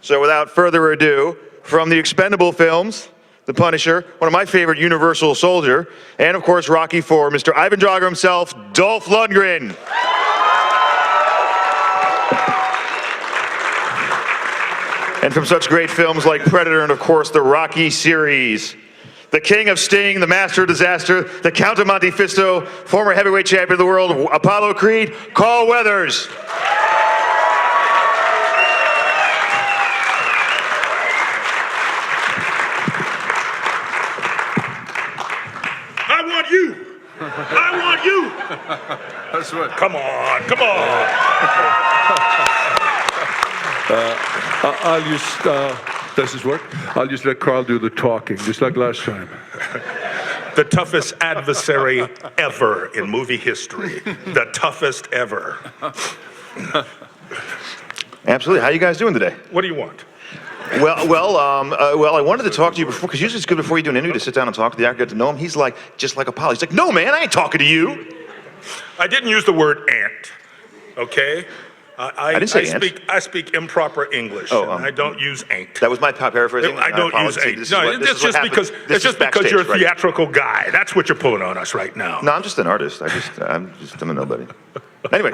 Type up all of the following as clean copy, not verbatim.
So without further ado, from the Expendable films, The Punisher, one of my favorite Universal Soldier, and of course Rocky IV, Mr. Ivan Drago himself, Dolph Lundgren. And from such great films like Predator and of course the Rocky series, the King of Sting, the Master of Disaster, the Count of Monte Cristo, former heavyweight champion of the world, Apollo Creed, Carl Weathers. I want you. That's what. Come on, come on. I'll just, does this work? I'll just let Carl do the talking, just like last time. The toughest adversary ever in movie history. The toughest ever. Absolutely. How are you guys doing today? What do you want? Well, I wanted to talk to you before, because usually it's good before you do an interview to sit down and talk to the actor, get to know him. He's like, just like Apollo. He's like, no, man, I ain't talking to you. I didn't use the word ant, okay? I didn't say ant. I speak improper English, and I don't use ain't. That was my paraphrasing. I don't use ain't. No, it's just because you're a theatrical guy. That's what you're pulling on us right now. No, I'm just an artist. I'm a nobody. Anyway.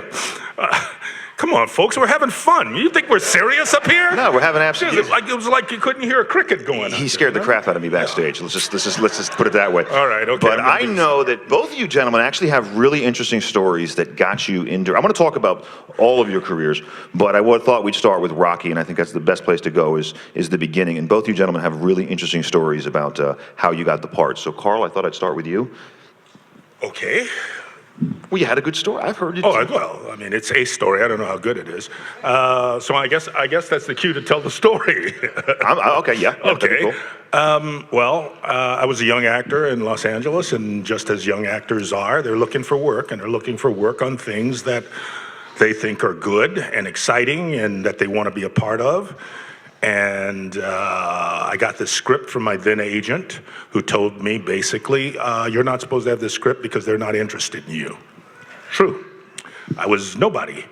Come on, folks, we're having fun. You think we're serious up here? No, we're having absolute. It was like you couldn't hear a cricket going on. He scared the crap out of me backstage. Let's just put it that way. All right, okay. But I know that both of you gentlemen actually have really interesting stories that got you into. I want to talk about all of your careers, but I thought we'd start with Rocky, and I think that's the best place to go is the beginning. And both of you gentlemen have really interesting stories about how you got the part. So, Carl, I thought I'd start with you. Okay. Well, you had a good story. I've heard you. Oh, well, I mean, it's a story. I don't know how good it is. So I guess that's the cue to tell the story. Okay, yeah. Okay. Cool. I was a young actor in Los Angeles, and just as young actors are, they're looking for work, and they're looking for work on things that they think are good and exciting and that they want to be a part of. And I got this script from my then agent, who told me basically, you're not supposed to have this script because they're not interested in you. True. I was nobody.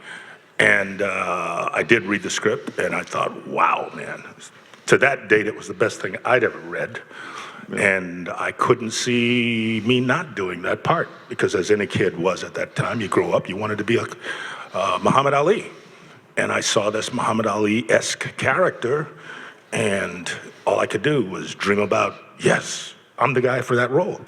And I did read the script, and I thought, wow, man. To that date, it was the best thing I'd ever read. And I couldn't see me not doing that part, because as any kid was at that time, you grow up, you wanted to be like Muhammad Ali. And I saw this Muhammad Ali-esque character, and all I could do was dream about, yes, I'm the guy for that role.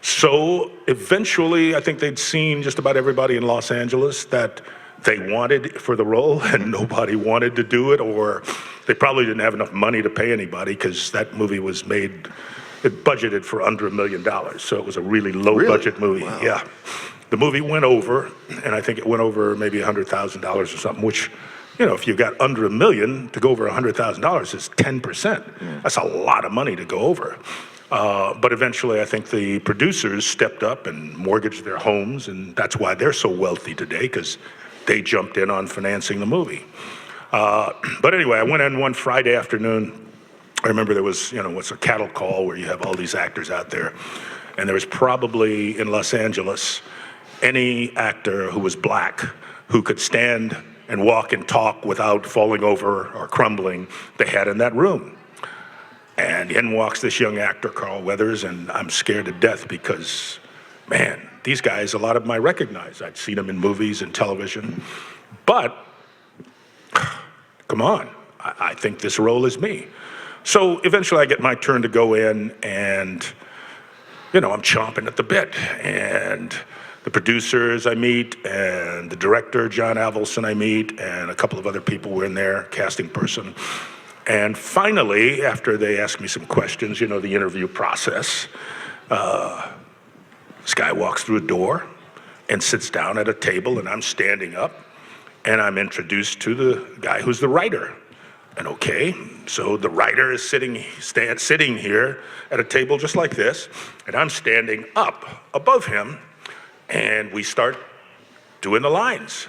So eventually, I think they'd seen just about everybody in Los Angeles that they wanted for the role, and nobody wanted to do it, or they probably didn't have enough money to pay anybody, because that movie was made, it budgeted for under $1 million. So it was a really low-budget movie. Wow. Yeah. The movie went over, and I think it went over maybe $100,000 or something, which, you know, if you got under $1 million, to go over $100,000 is 10%. That's a lot of money to go over. But eventually, I think the producers stepped up and mortgaged their homes, and that's why they're so wealthy today, because they jumped in on financing the movie. But anyway, I went in one Friday afternoon. I remember there was, you know, what's a cattle call where you have all these actors out there. And there was probably in Los Angeles any actor who was black who could stand and walk and talk without falling over or crumbling, they had in that room. And in walks this young actor, Carl Weathers, and I'm scared to death because, man, these guys, a lot of them I recognize. I'd seen them in movies and television. But, come on, I think this role is me. So eventually I get my turn to go in, and, you know, I'm chomping at the bit. And the producers I meet, and the director, John Avildsen, I meet, and a couple of other people were in there, casting person. And finally, after they asked me some questions, you know, the interview process, this guy walks through a door and sits down at a table, and I'm standing up, and I'm introduced to the guy who's the writer. And okay, so the writer is sitting here at a table just like this, and I'm standing up above him, and we start doing the lines.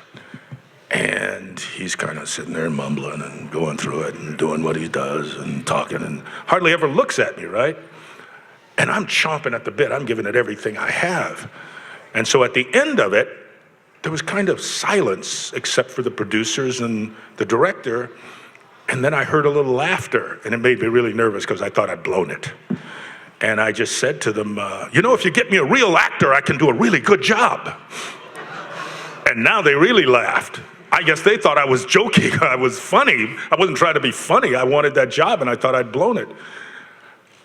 And he's kind of sitting there mumbling and going through it and doing what he does and talking and hardly ever looks at me, right? And I'm chomping at the bit. I'm giving it everything I have. And so at the end of it, there was kind of silence except for the producers and the director. And then I heard a little laughter, and it made me really nervous because I thought I'd blown it. And I just said to them, if you get me a real actor, I can do a really good job. And now they really laughed. I guess they thought I was joking. I was funny. I wasn't trying to be funny. I wanted that job, and I thought I'd blown it.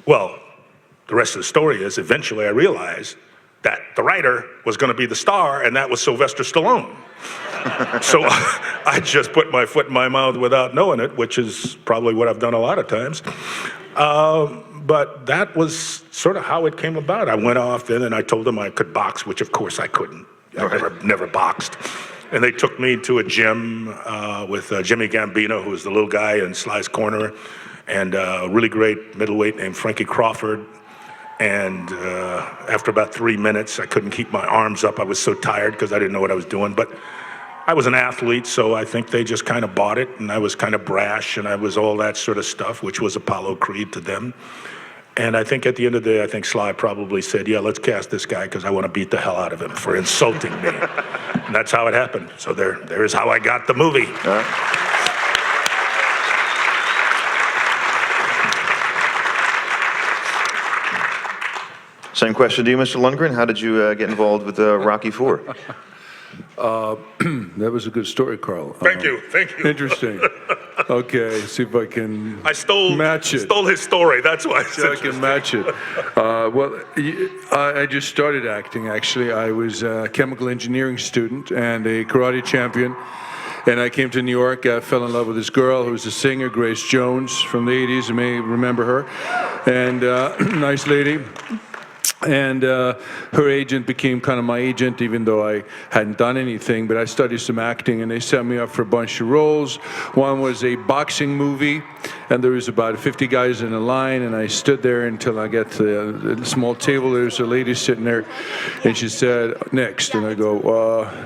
Well, the rest of the story is eventually I realized that the writer was going to be the star, and that was Sylvester Stallone. So I just put my foot in my mouth without knowing it, which is probably what I've done a lot of times. But that was sort of how it came about. I went off then and I told them I could box, which of course I couldn't. I never boxed. And they took me to a gym with Jimmy Gambino, who was the little guy in Sly's Corner, and a really great middleweight named Frankie Crawford. And after about 3 minutes, I couldn't keep my arms up. I was so tired because I didn't know what I was doing. But I was an athlete, so I think they just kind of bought it. And I was kind of brash, and I was all that sort of stuff, which was Apollo Creed to them. And I think at the end of the day, I think Sly probably said, yeah, let's cast this guy because I want to beat the hell out of him for insulting me. And that's how it happened. So there's how I got the movie. Same question to you, Mr. Lundgren. How did you get involved with Rocky IV? That was a good story, Carl. Thank you. Interesting. Okay, see if I can match it. Stole his story. That's why. I can match it. I just started acting, actually. I was a chemical engineering student and a karate champion. And I came to New York, fell in love with this girl who was a singer, Grace Jones, from the 80s. You may remember her. And nice lady. And her agent became kind of my agent, even though I hadn't done anything. But I studied some acting, and they set me up for a bunch of roles. One was a boxing movie, and there was about 50 guys in a line, and I stood there until I got to the small table. There was a lady sitting there, and she said, next. And I go,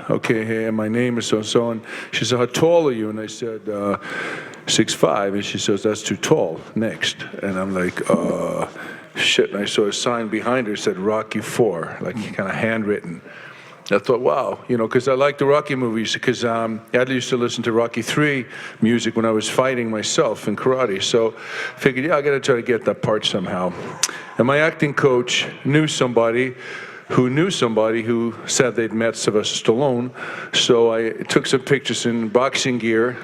okay, hey, my name is so-and-so. And she said, how tall are you? And I said, 6'5". And she says, that's too tall, next. And I'm like, shit, and I saw a sign behind her that said Rocky IV, like kind of handwritten. I thought, wow, because I like the Rocky movies, because I used to listen to Rocky III music when I was fighting myself in karate. So I figured, yeah, I got to try to get that part somehow. And my acting coach knew somebody who said they'd met Sylvester Stallone. So I took some pictures in boxing gear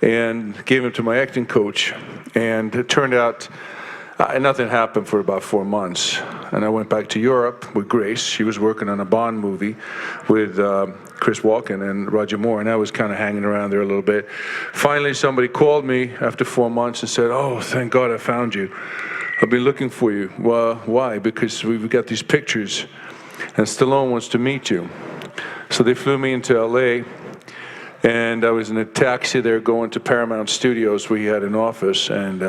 and gave them to my acting coach. And it turned out nothing happened for about 4 months. And I went back to Europe with Grace. She was working on a Bond movie with Chris Walken and Roger Moore, and I was kind of hanging around there a little bit. Finally, somebody called me after 4 months and said, oh, thank God I found you. I've been looking for you. Well, why? Because we've got these pictures, and Stallone wants to meet you. So they flew me into LA, and I was in a taxi there going to Paramount Studios, where he had an office, and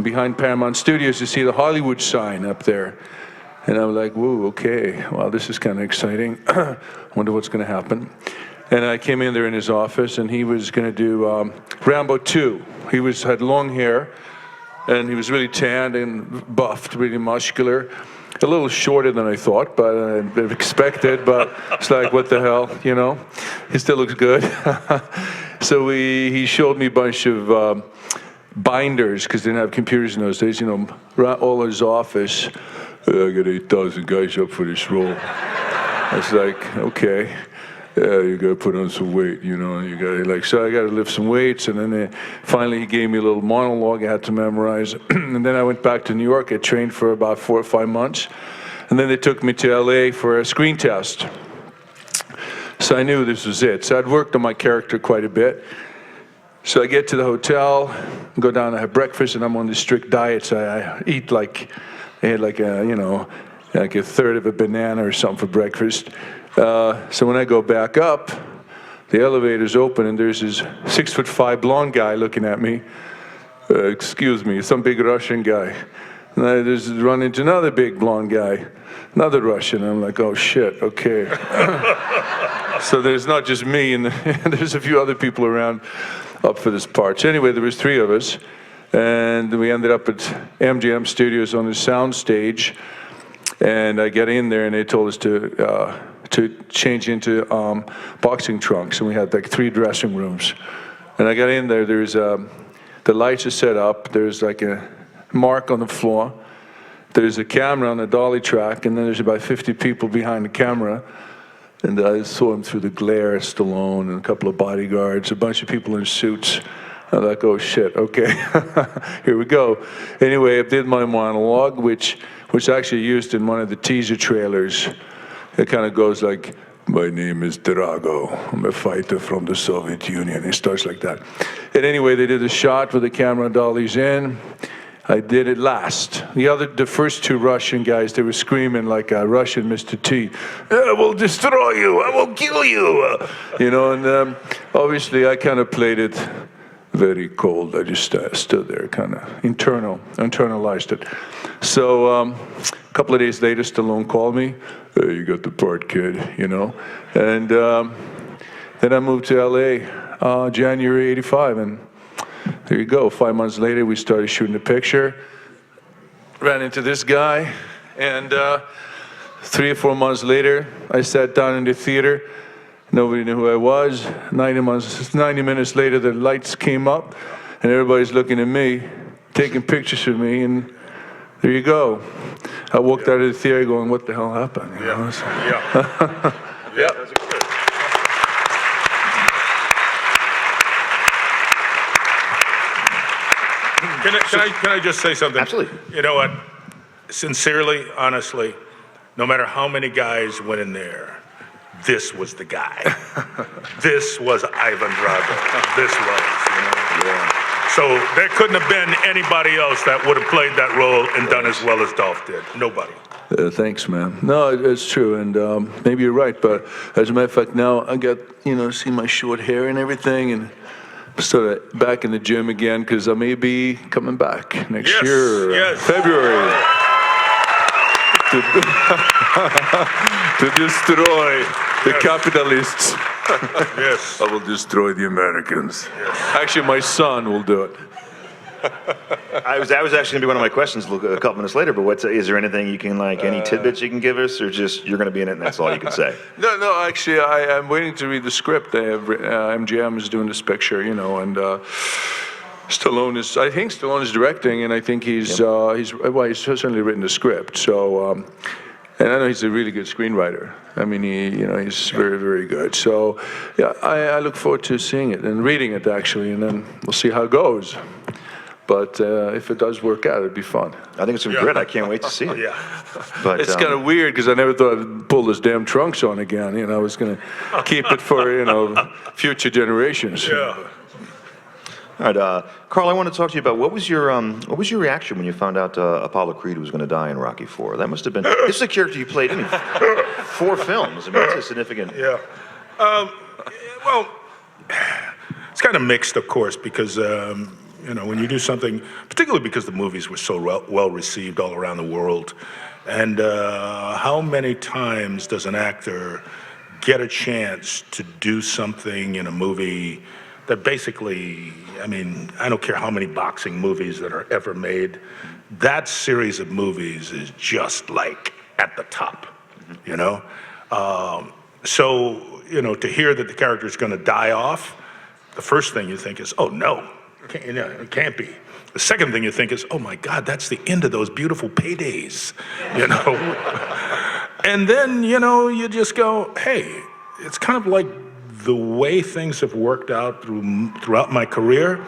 behind Paramount Studios, you see the Hollywood sign up there. And I'm like, whoa, okay, well, this is kind of exciting. Wonder what's going to happen. And I came in there in his office, and he was going to do Rambo 2. He had long hair, and he was really tanned and buffed, really muscular. A little shorter than I thought, but expected, but it's like, what the hell, He still looks good. So he showed me a bunch of binders, because they didn't have computers in those days, all his office. I got 8,000 guys up for this role. I was like, okay, yeah, you got to put on some weight, so I got to lift some weights. And then finally he gave me a little monologue I had to memorize. And then I went back to New York. I trained for about 4 or 5 months. And then they took me to LA for a screen test. So I knew this was it. So I'd worked on my character quite a bit. So I get to the hotel, go down and have breakfast, and I'm on this strict diet. So I eat like a third of a banana or something for breakfast. So when I go back up, the elevator's open, and there's this 6'5" blonde guy looking at me. Excuse me, some big Russian guy. And I just run into another big blonde guy, another Russian. And I'm like, oh shit, okay. So there's not just me, and there's a few other people around up for this part. So anyway, there was 3 of us, and we ended up at MGM Studios on the sound stage. And I get in there, and they told us to change into boxing trunks, and we had like 3 dressing rooms. And I got in there. There's The lights are set up. There's like a mark on the floor. There's a camera on the dolly track, and then there's about 50 people behind the camera. And I saw him through the glare, Stallone, and a couple of bodyguards, a bunch of people in suits. I'm like, oh shit, okay, here we go. Anyway, I did my monologue, which was actually used in one of the teaser trailers. It kind of goes like, my name is Drago. I'm a fighter from the Soviet Union. It starts like that. And anyway, they did a shot with the camera dollies in. I did it last. The first two Russian guys, they were screaming like a Russian Mr. T. I will destroy you. I will kill you. You know, and obviously I kind of played it very cold. I just stood there, kind of internalized it. So a couple of days later, Stallone called me. Hey, you got the part, kid, you know. And then I moved to LA, January '85, and there you go. 5 months later, we started shooting the picture. Ran into this guy, and 3 or 4 months later, I sat down in the theater. Nobody knew who I was. 90 minutes later, the lights came up, and everybody's looking at me, taking pictures of me, and there you go. I walked out of the theater going, what the hell happened? You know? So. Yeah. That's good. Can I just say something? Absolutely. You know what? Sincerely, honestly, no matter how many guys went in there, this was the guy. This was Ivan Drago. This was, you know. Yeah. So there couldn't have been anybody else that would have played that role and done as well as Dolph did. Nobody. Thanks, man. No, it's true, and maybe you're right, but as a matter of fact, now I got, see my short hair and everything, and sort of back in the gym again, because I may be coming back next year, February, to destroy the capitalists. Yes. I will destroy the Americans. Yes. Actually, my son will do it. That was actually going to be one of my questions a couple minutes later, but is there anything you can, any tidbits you can give us, or just you're going to be in it and that's all you can say? No, actually, I'm waiting to read the script. MGM is doing this picture, and Stallone is directing, and I think he's certainly written the script. So, and I know he's a really good screenwriter. I mean, he's very, very good. So, yeah, I look forward to seeing it and reading it, actually, and then we'll see how it goes. But if it does work out, it'd be fun. I think it's going to be great. I can't wait to see it. Yeah. But it's kind of weird because I never thought I'd pull those damn trunks on again. I was going to keep it for, future generations. Yeah. All right, Carl, I want to talk to you about what was your reaction when you found out Apollo Creed was going to die in Rocky IV? That must have been. This is a character you played in 4 films. I mean, that's a significant. Yeah. Well, it's kind of mixed, of course, because when you do something, particularly because the movies were so well received all around the world, and how many times does an actor get a chance to do something in a movie that basically, I don't care how many boxing movies that are ever made, that series of movies is just like at the top, So, to hear that the character is going to die off, the first thing you think is, oh no, it can't be. The second thing you think is, oh my God, that's the end of those beautiful paydays, And then, you just go, hey, it's kind of like the way things have worked out throughout my career.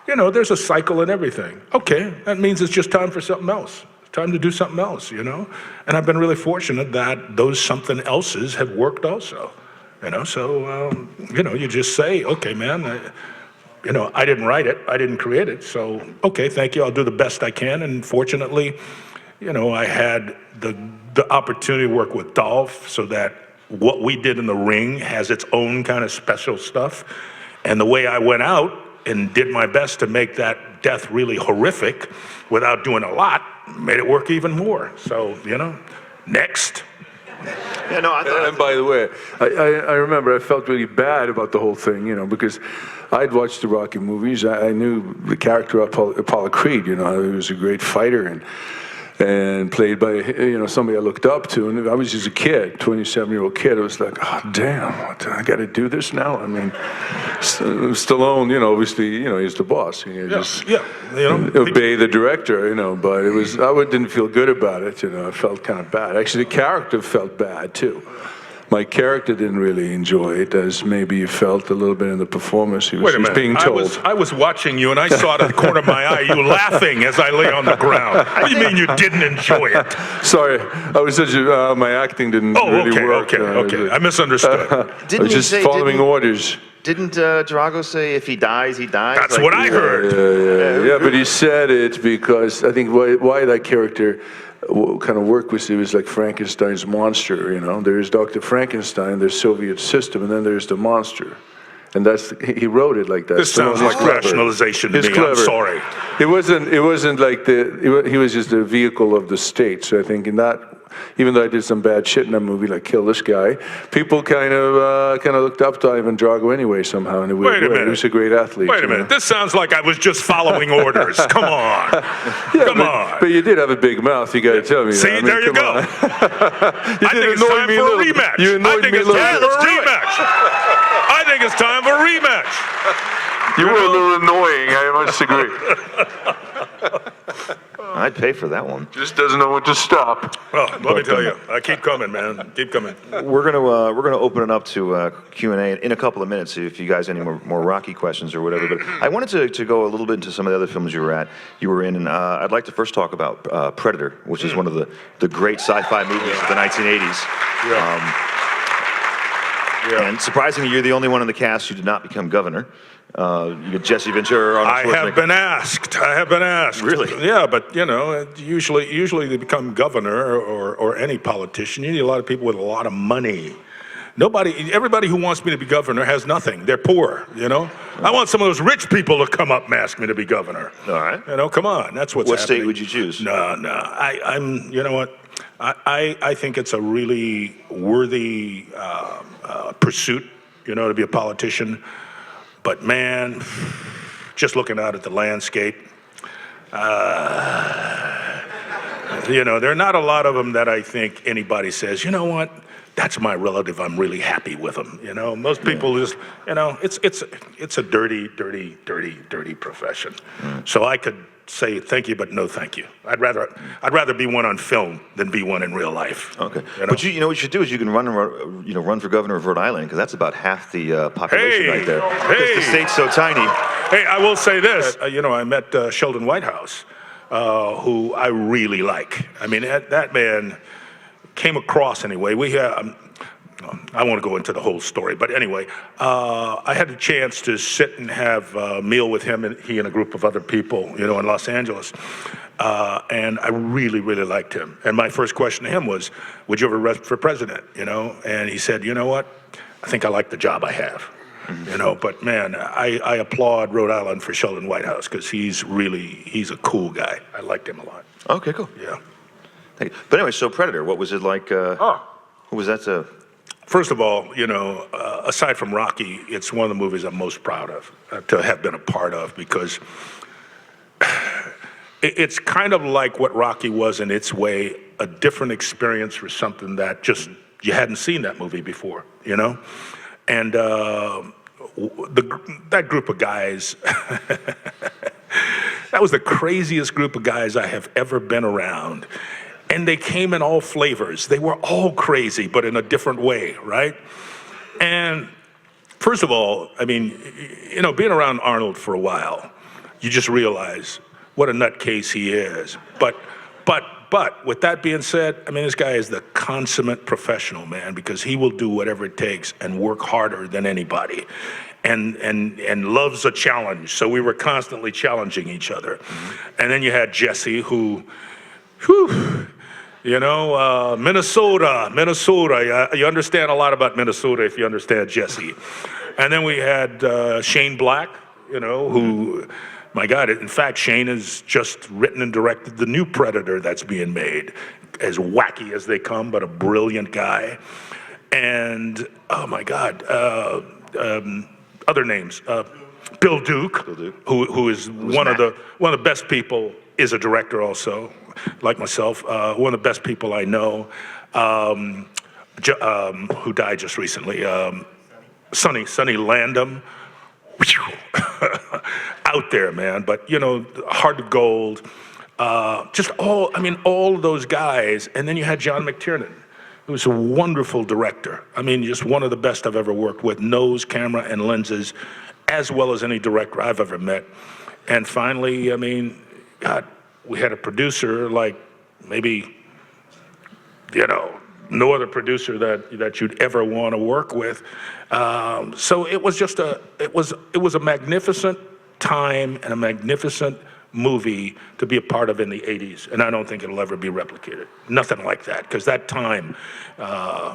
There's a cycle in everything. Okay, that means it's just time for something else. It's time to do something else, And I've been really fortunate that those something else's have worked also, So, you just say, okay, man, I didn't write it, I didn't create it, so, okay, thank you, I'll do the best I can. And fortunately, I had the opportunity to work with Dolph so that what we did in the ring has its own kind of special stuff. And the way I went out and did my best to make that death really horrific without doing a lot made it work even more. So, next. Yeah, no, and by the way, I remember I felt really bad about the whole thing, because I'd watched the Rocky movies. I knew the character Apollo Creed, he was a great fighter, and and played by somebody I looked up to, and I was just a kid, 27-year-old kid. I was like, oh damn, I got to do this now. I mean, Stallone, obviously, he's the boss. Obey the director, But I didn't feel good about it. I felt kind of bad. Actually, the character felt bad too. My character didn't really enjoy it, as maybe you felt a little bit in the performance. He was being told. I was watching you, and I saw out of the corner of my eye you laughing as I lay on the ground. What do you mean you didn't enjoy it? Sorry, I was my acting didn't really work. Okay. I misunderstood. I was just following orders. Didn't Drago say if he dies, he dies? That's what I heard. Yeah, but he said it because I think why that character kind of work with it was like Frankenstein's monster, There's Dr. Frankenstein, there's Soviet system, and then there's the monster. And he wrote it like that. This sounds like rationalization to me. Clever. I'm sorry. It wasn't like he was just a vehicle of the state. So I think in that, even though I did some bad shit in that movie, like kill this guy, people kind of looked up to Ivan Drago anyway somehow in a weird way. He was a great athlete. Wait a minute. This sounds like I was just following orders. Come on. Come on. But you did have a big mouth. You got to tell me. See, there you go. I think it's time for a rematch. I think it's time for a rematch. I think it's time for a rematch. You were a little annoying, I must agree. I'd pay for that one. Just doesn't know when to stop. Well, let me tell you, keep coming, man. Keep coming. We're gonna open it up to Q&A in a couple of minutes. If you guys have any more Rocky questions or whatever. But I wanted to go a little bit into some of the other films you were in, and I'd like to first talk about Predator, which is one of the great sci-fi movies of the 1980s. And surprisingly, you're the only one in the cast who did not become governor. You get Jesse Ventura, Arnold Schwarzenegger. I have been asked. Really? Yeah, but usually they become governor or any politician. You need a lot of people with a lot of money. Everybody who wants me to be governor has nothing. They're poor, I want some of those rich people to come up and ask me to be governor. All right. Come on, that's what's What happening. state would you choose? No, I'm, you know what? I think it's a really worthy pursuit, to be a politician. But man, just looking out at the landscape, there are not a lot of them that I think anybody says, you know what, that's my relative, I'm really happy with him. Most people just, it's a dirty profession. So I could say thank you, but no thank you. I'd rather be one on film than be one in real life. Okay, but what you should do is you can run for governor of Rhode Island, because that's about half the population right there. Because the state's so tiny. Hey, I will say this. I met Sheldon Whitehouse, who I really like. I mean, that man came across anyway. I won't go into the whole story, but anyway, I had the chance to sit and have a meal with him, and he and a group of other people, in Los Angeles, and I really, really liked him. And my first question to him was, would you ever run for president, And he said, you know what, I think I like the job I have, But man, I applaud Rhode Island for Sheldon Whitehouse, because he's a cool guy. I liked him a lot. Okay, cool. Yeah. Thank you. But anyway, so Predator, what was it like? What was that? First of all, aside from Rocky, it's one of the movies I'm most proud of to have been a part of, because it's kind of like what Rocky was in its way, a different experience for something that just you hadn't seen that movie before, And that group of guys, that was the craziest group of guys I have ever been around. And they came in all flavors. They were all crazy, but in a different way, right? And first of all, I mean, being around Arnold for a while, you just realize what a nutcase he is. But with that being said, I mean, this guy is the consummate professional, man, because he will do whatever it takes and work harder than anybody, and loves a challenge. So we were constantly challenging each other. And then you had Jesse, who, Minnesota. You understand a lot about Minnesota if you understand Jesse. And then we had Shane Black, who, my God, in fact, Shane has just written and directed the new Predator that's being made. As wacky as they come, but a brilliant guy. And, oh my God, other names. Bill Duke, who is one of the best people is a director also, like myself. One of the best people I know, who died just recently, Sonny Landham. Out there, man. But, you know, Heart of Gold, just all those guys. And then you had John McTiernan, who's a wonderful director. I mean, just one of the best I've ever worked with, knows camera and lenses as well as any director I've ever met. And finally, I mean, God, we had a producer like maybe, you know, no other producer that you'd ever want to work with. So it was just it was a magnificent time and a magnificent movie to be a part of in the 80s, and I don't think it'll ever be replicated. Nothing like that, because that time,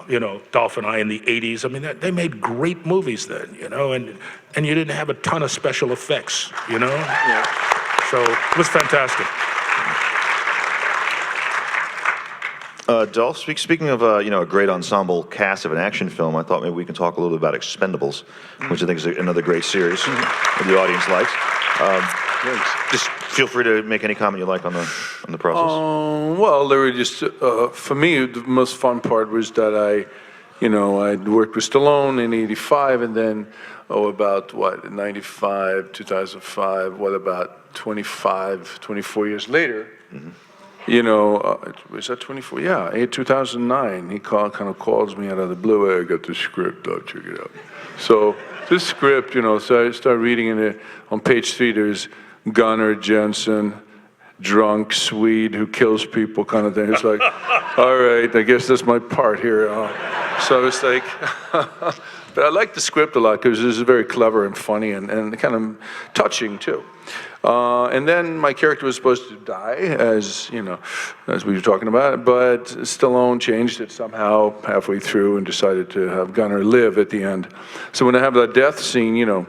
you know, Dolph and I in the 80s, I mean, they made great movies then, you know, and you didn't have a ton of special effects, you know? Yeah. So it was fantastic. Dolph, speaking of you know, a great ensemble cast of an action film, I thought maybe we can talk a little bit about Expendables, which I think is another great series that the audience likes. Just feel free to make any comment you like on the process. Well, there were just for me the most fun part was that I'd worked with Stallone in '85, and then about what, 95, 2005. What about 24 years later? You know, was that 24? Yeah, in 2009, he kind of calls me out of the blue. Hey, I got the script, I'll check it out. So this script, you know, so I start reading it. On page 3, there's Gunnar Jensen, drunk Swede who kills people kind of thing. It's like, all right, I guess that's my part here. So it's like, but I like the script a lot because it's very clever and funny and kind of touching too. And then my character was supposed to die, as you know, as we were talking about, but Stallone changed it somehow halfway through and decided to have Gunnar live at the end. So when I have that death scene, you know,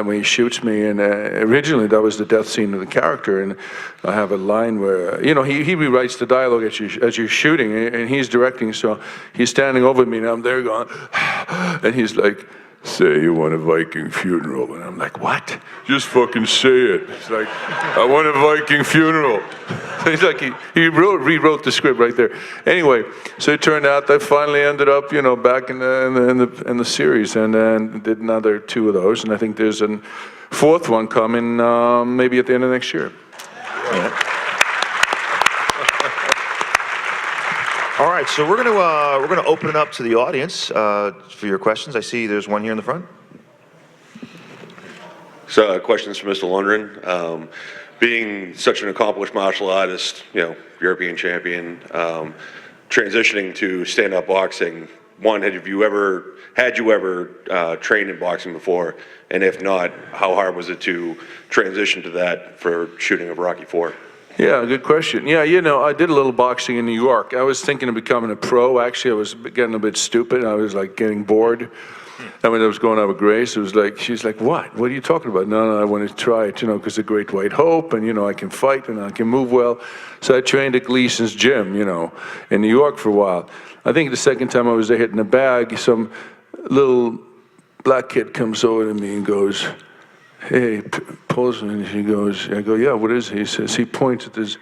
when he shoots me, and originally that was the death scene of the character, and I have a line where, you know, he rewrites the dialogue as you're shooting, and he's directing, so he's standing over me, and I'm there going, and he's like, say you want a Viking funeral. And I'm like, what? Just fucking say it. It's like, I want a Viking funeral. He's like, he rewrote the script right there. Anyway, so it turned out that I finally ended up, you know, back in the series, and then did another 2 of those, and I think there's a 4th one coming maybe at the end of next year. Yeah. All right, so we're gonna open it up to the audience for your questions. I see there's one here in the front. So, questions for Mr. Lundgren. Being such an accomplished martial artist, you know, European champion, transitioning to stand-up boxing. One, had you ever trained in boxing before? And if not, how hard was it to transition to that for shooting of Rocky IV? Yeah, good question. Yeah, you know, I did a little boxing in New York. I was thinking of becoming a pro. Actually, I was getting a bit stupid. I was like getting bored. And when I was going out with Grace, it was like, she's like, what? What are you talking about? No, I want to try it, you know, because the Great White Hope, and, you know, I can fight and I can move well. So I trained at Gleason's gym, you know, in New York for a while. I think the second time I was there hitting a bag, some little black kid comes over to me and goes, hey, pulls me, and she goes, I go, yeah, what is it? He says, he points at this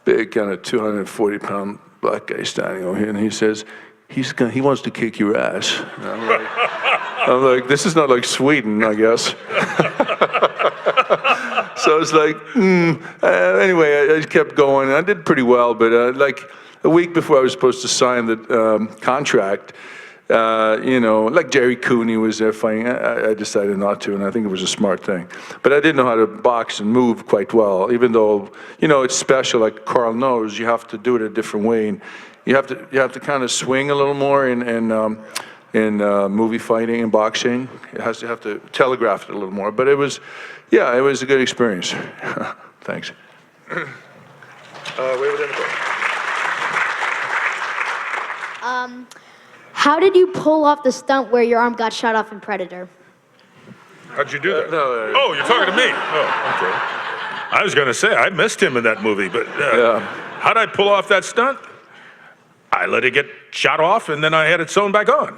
big kind of 240-pound black guy standing over here, and he says, he wants to kick your ass. And I'm like, this is not like Sweden, I guess. So it's like, anyway, I kept going. I did pretty well, but like a week before I was supposed to sign the contract, you know, like Jerry Cooney was there fighting. I decided not to, and I think it was a smart thing. But I didn't know how to box and move quite well, even though, you know, it's special, like Carl knows, you have to do it a different way. And you have to kind of swing a little more in movie fighting and boxing. You have to telegraph it a little more. But it was a good experience. Thanks. Way over there in the corner. How did you pull off the stunt where your arm got shot off in Predator? How'd you do that? No, you're talking to me. Oh, okay. I was going to say, I missed him in that movie, but how'd I pull off that stunt? I let it get shot off, and then I had it sewn back on.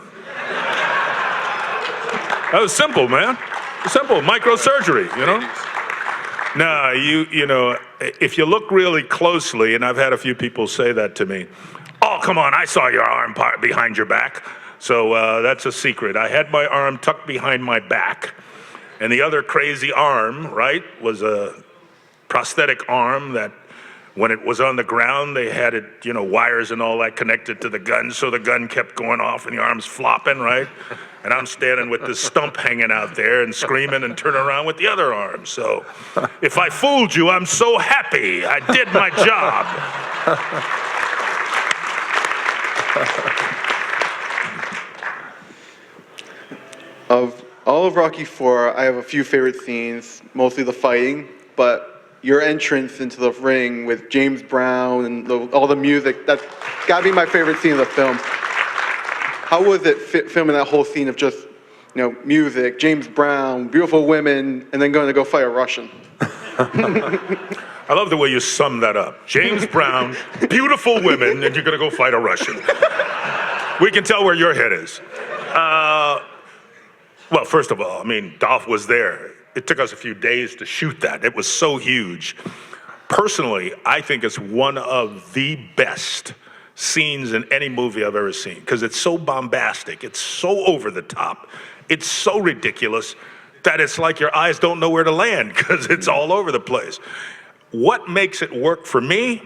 That was simple, man. Simple, microsurgery, you know? No, you know, if you look really closely, and I've had a few people say that to me, oh, come on, I saw your arm behind your back. So that's a secret. I had my arm tucked behind my back, and the other crazy arm, right, was a prosthetic arm that when it was on the ground, they had it, you know, wires and all that connected to the gun, so the gun kept going off and the arm's flopping, right? And I'm standing with this stump hanging out there and screaming and turning around with the other arm. So if I fooled you, I'm so happy. I did my job. Of all of Rocky IV, I have a few favorite scenes, mostly the fighting, but your entrance into the ring with James Brown and all the music, that's gotta be my favorite scene of the film. How was it filming that whole scene of just, you know, music, James Brown, beautiful women, and then going to go fight a Russian? I love the way you sum that up. James Brown, beautiful women, and you're gonna go fight a Russian. We can tell where your head is. Well, first of all, I mean, Dolph was there. It took us a few days to shoot that. It was so huge. Personally, I think it's one of the best scenes in any movie I've ever seen, because it's so bombastic, it's so over the top, it's so ridiculous that it's like your eyes don't know where to land because it's all over the place. What makes it work for me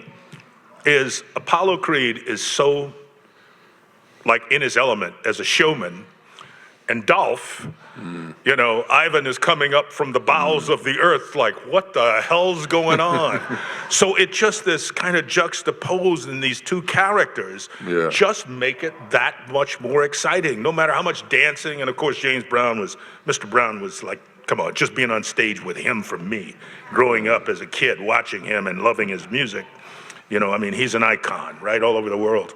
is Apollo Creed is so like in his element as a showman, and Dolph, you know, Ivan is coming up from the bowels of the earth like, what the hell's going on? So it just this kind of juxtaposed in these two characters just make it that much more exciting, no matter how much dancing. And of course, Mr. Brown was like, come on, just being on stage with him for me, growing up as a kid, watching him and loving his music. You know, I mean, he's an icon, right, all over the world.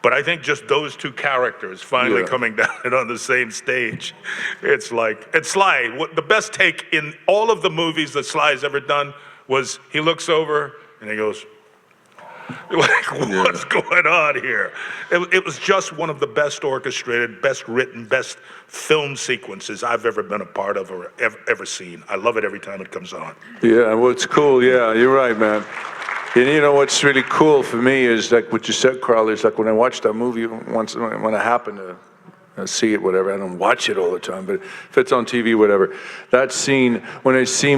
But I think just those two characters finally coming down and on the same stage, it's like, and Sly, the best take in all of the movies that Sly's ever done was he looks over and he goes, like, what's going on here? It was just one of the best orchestrated, best written, best film sequences I've ever been a part of or ever seen. I love it every time it comes on. Yeah, well, it's cool. Yeah, you're right, man. And you know what's really cool for me is like what you said, Carl, is like when I watch that movie once, when I happen to see it, whatever, I don't watch it all the time, but if it's on TV, whatever, that scene, when I see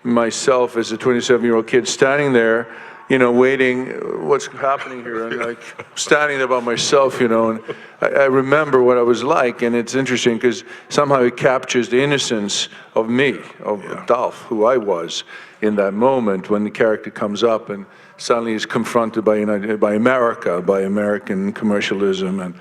myself as a 27-year-old kid standing there, you know, waiting, what's happening here, and like standing there by myself, you know, and I remember what I was like, and it's interesting because somehow it captures the innocence of me, of Dolph, who I was in that moment when the character comes up and suddenly is confronted by America, by American commercialism, and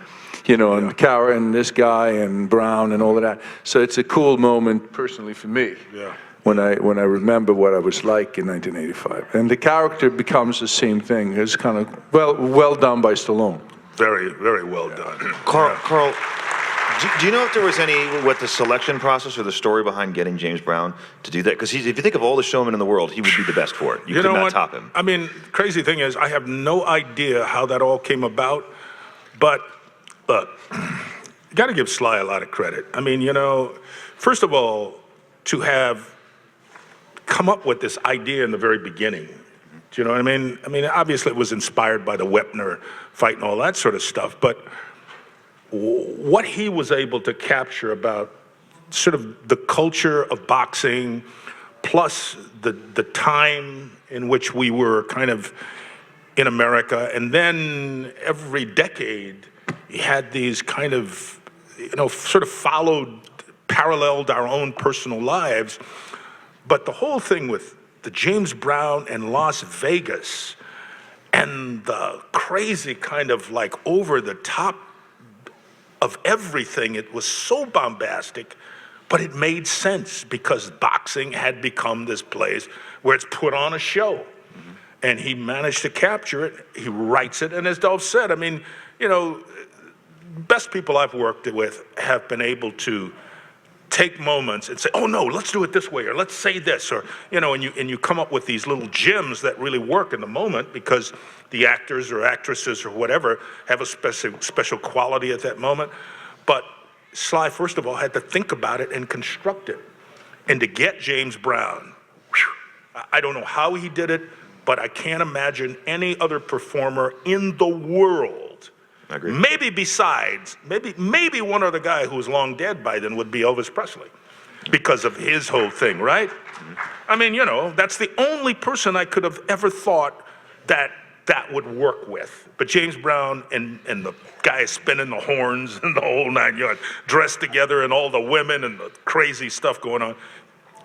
you know, and Cara and this guy and Brown and all of that. So it's a cool moment personally for me. Yeah. When I remember what I was like in 1985, and the character becomes the same thing. It's kind of well done by Stallone. Very, very well done. Carl, do you know if there was what the selection process or the story behind getting James Brown to do that? Because if you think of all the showmen in the world, he would be the best for it. You could not top him. I mean, crazy thing is, I have no idea how that all came about, but look, you got to give Sly a lot of credit. I mean, you know, first of all, to have come up with this idea in the very beginning. Do you know what I mean? I mean, obviously it was inspired by the Wepner fight and all that sort of stuff, but what he was able to capture about sort of the culture of boxing, plus the time in which we were kind of in America, and then every decade, he had these kind of, you know, sort of paralleled our own personal lives. But the whole thing with the James Brown and Las Vegas and the crazy kind of like over the top of everything, it was so bombastic, but it made sense because boxing had become this place where it's put on a show. And he managed to capture it, he writes it, and as Dolph said, I mean, you know, best people I've worked with have been able to take moments and say, oh no, let's do it this way, or let's say this, or, you know, and you come up with these little gems that really work in the moment because the actors or actresses or whatever have a special quality at that moment. But Sly, first of all, had to think about it and construct it. And to get James Brown I don't know how he did it, but I can't imagine any other performer in the world. I agree. Maybe besides, maybe one other guy who was long dead by then would be Elvis Presley because of his whole thing, right? I mean, you know, that's the only person I could have ever thought that would work with. But James Brown and the guy spinning the horns and the whole 9 yards, dressed together and all the women and the crazy stuff going on.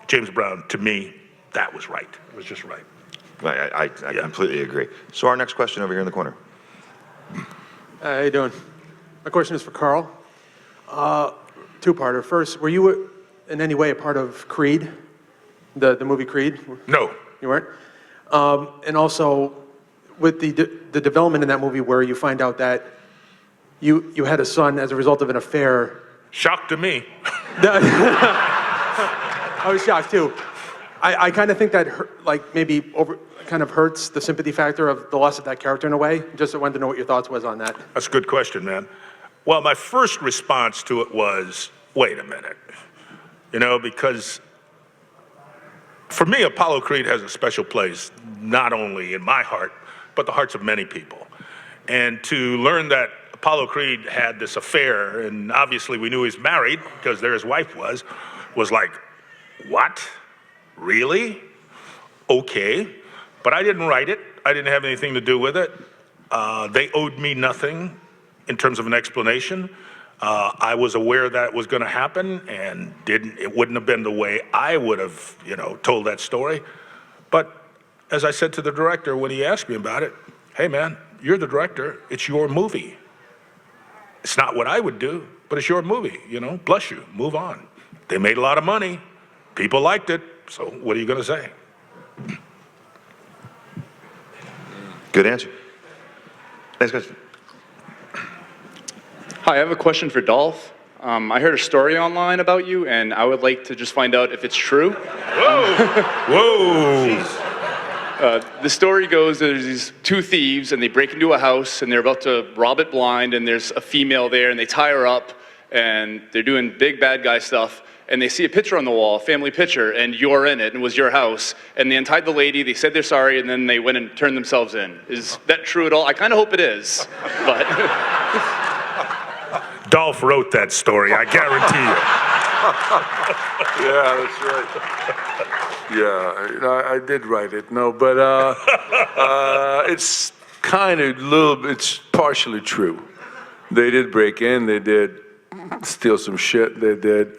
James Brown, to me, that was right. It was just right. I completely agree. So our next question over here in the corner. How you doing? My question is for Carl. Two-parter. First, were you in any way a part of Creed, the movie Creed? No. You weren't? And also, with the development in that movie where you find out that you had a son as a result of an affair. Shock to me. I was shocked too. I kind of think that maybe kind of hurts the sympathy factor of the loss of that character in a way. Just wanted to know what your thoughts was on that. That's a good question, man. Well, my first response to it was, wait a minute. You know, because for me, Apollo Creed has a special place, not only in my heart, but the hearts of many people. And to learn that Apollo Creed had this affair, and obviously we knew he was married because there his wife was like, what? Really? Okay. But I didn't write it. I didn't have anything to do with it. They owed me nothing in terms of an explanation. I was aware that was going to happen, and it wouldn't have been the way I would have, told that story. But as I said to the director when he asked me about it, hey man, you're the director, it's your movie. It's not what I would do, but it's your movie, bless you, move on. They made a lot of money, people liked it, so what are you going to say? Good answer. Next question. Hi, I have a question for Dolph. I heard a story online about you, and I would like to just find out if it's true. Whoa! The story goes that there's these two thieves, and they break into a house, and they're about to rob it blind, and there's a female there, and they tie her up, and they're doing big bad guy stuff, and they see a picture on the wall, a family picture, and you're in it, and it was your house, and they untied the lady, they said they're sorry, and then they went and turned themselves in. Is that true at all? I kind of hope it is, but... Dolph wrote that story, I guarantee you. Yeah, that's right. Yeah, I did write it. No, but it's kind of it's partially true. They did break in. They did steal some shit. They did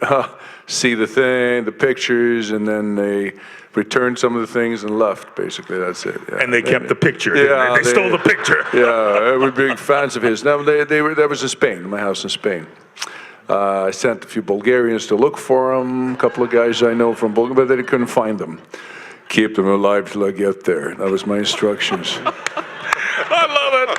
see the pictures, and then they returned some of the things and left. Basically, that's it. Yeah. And they kept the picture. Yeah, they stole the picture. Yeah, we're big fans of his. Now that was in Spain, my house in Spain. I sent a few Bulgarians to look for him. A couple of guys I know from Bulgaria, but they couldn't find them. Keep them alive till I get there. That was my instructions. I love it.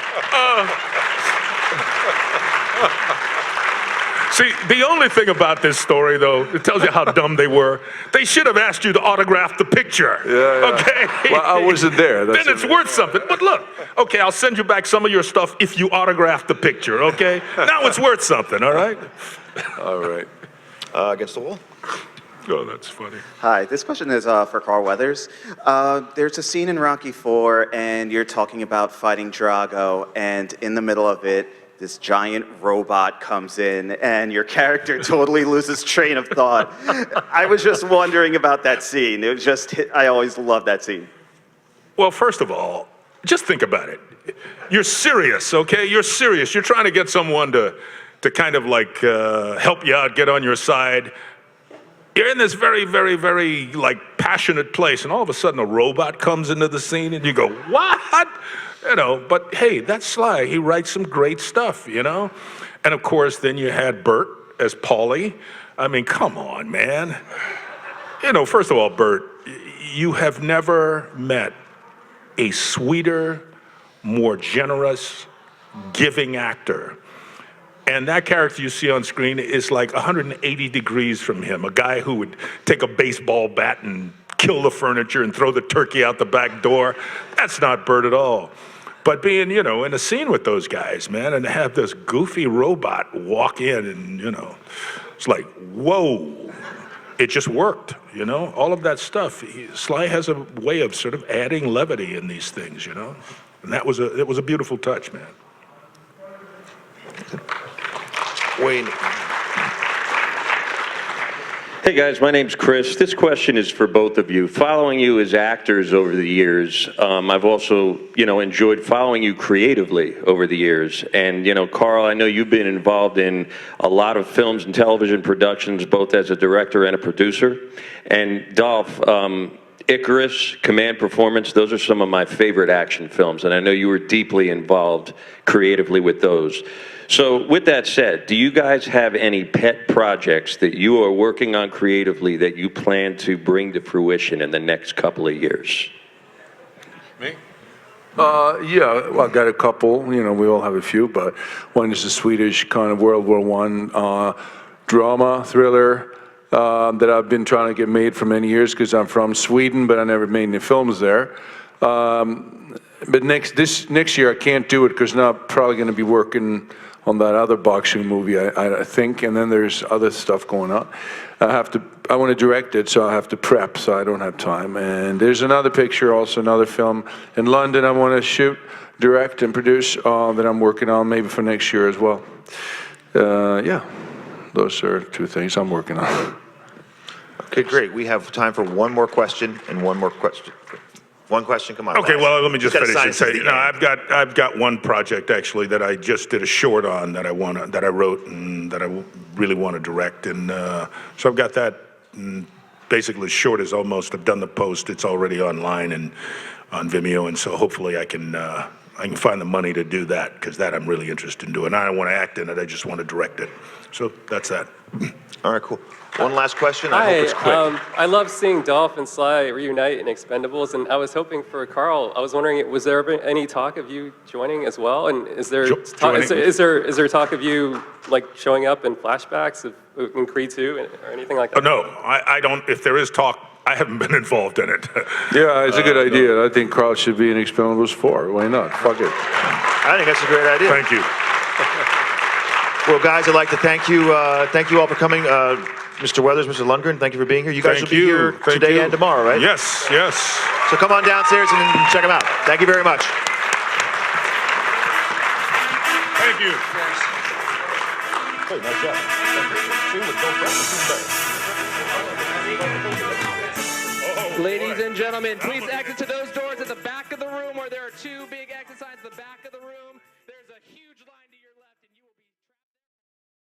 See, the only thing about this story, though, it tells you how dumb they were. They should have asked you to autograph the picture. Yeah. Okay? Well, I wasn't there. Then it's worth something. But look, okay, I'll send you back some of your stuff if you autograph the picture, okay? Now it's worth something, all right? All right. Against the wall. Oh, that's funny. Hi, this question is for Carl Weathers. There's a scene in Rocky IV, and you're talking about fighting Drago, and in the middle of it, this giant robot comes in, and your character totally loses train of thought. I was just wondering about that scene. It was just, I always love that scene. Well, first of all, just think about it. You're serious, okay? You're serious. You're trying to get someone to kind of like help you out, get on your side. You're in this very, very, very like passionate place, and all of a sudden a robot comes into the scene, and you go, what? But hey, that's Sly. He writes some great stuff, And of course, then you had Bert as Paulie. I mean, come on, man. First of all, Bert, you have never met a sweeter, more generous, giving actor. And that character you see on screen is like 180 degrees from him, a guy who would take a baseball bat and kill the furniture and throw the turkey out the back door. That's not Bert at all. But being, in a scene with those guys, man, and to have this goofy robot walk in and, it's like, whoa. it just worked, you know? All of that stuff. Sly has a way of sort of adding levity in these things, you know? And it was a beautiful touch, man. Wayne. Hey guys, my name's Chris. This question is for both of you. Following you as actors over the years, I've also, enjoyed following you creatively over the years. And, Carl, I know you've been involved in a lot of films and television productions, both as a director and a producer. And Dolph, Icarus, Command Performance, those are some of my favorite action films. And I know you were deeply involved creatively with those. So with that said, do you guys have any pet projects that you are working on creatively that you plan to bring to fruition in the next couple of years? Me? Yeah, well, I've got a couple. We all have a few, but one is a Swedish kind of World War I drama thriller that I've been trying to get made for many years because I'm from Sweden, but I never made any films there. But next year I can't do it because now I'm probably going to be working on that other boxing movie, I think, and then there's other stuff going on. I want to direct it, so I have to prep, so I don't have time. And there's another picture, also another film in London I want to shoot, direct, and produce that I'm working on maybe for next year as well. Yeah, those are two things I'm working on. Okay, great. We have time for one more question and one more question. One question, come on. Okay, guys. well, let me just You've finish got and say, to sign this at the end. I've got one project actually that I just did a short on that I wrote and that I really want to direct, and so I've got that. And basically, short is almost. I've done the post. It's already online and on Vimeo, and so hopefully I can find the money to do that because that I'm really interested in doing. I don't want to act in it. I just want to direct it. So that's that. All right, cool. One last question. I hope it's quick. I love seeing Dolph and Sly reunite in Expendables, and I was hoping for Carl. I was wondering, was there any talk of you joining as well? And is there talk of you like showing up in flashbacks in Creed 2 or anything like that? No, I don't. If there is talk, I haven't been involved in it. Yeah, it's a good idea. No. I think Carl should be in Expendables 4. Why not? Fuck it. I think that's a great idea. Thank you. Well, guys, I'd like to thank you all for coming. Mr. Weathers, Mr. Lundgren, thank you for being here. You guys will be here today and tomorrow, right? Yes, yes. So come on downstairs and check them out. Thank you very much. Thank you. Hey, nice job. Thank you. Ladies and gentlemen, please exit to those doors at the back of the room where there are two big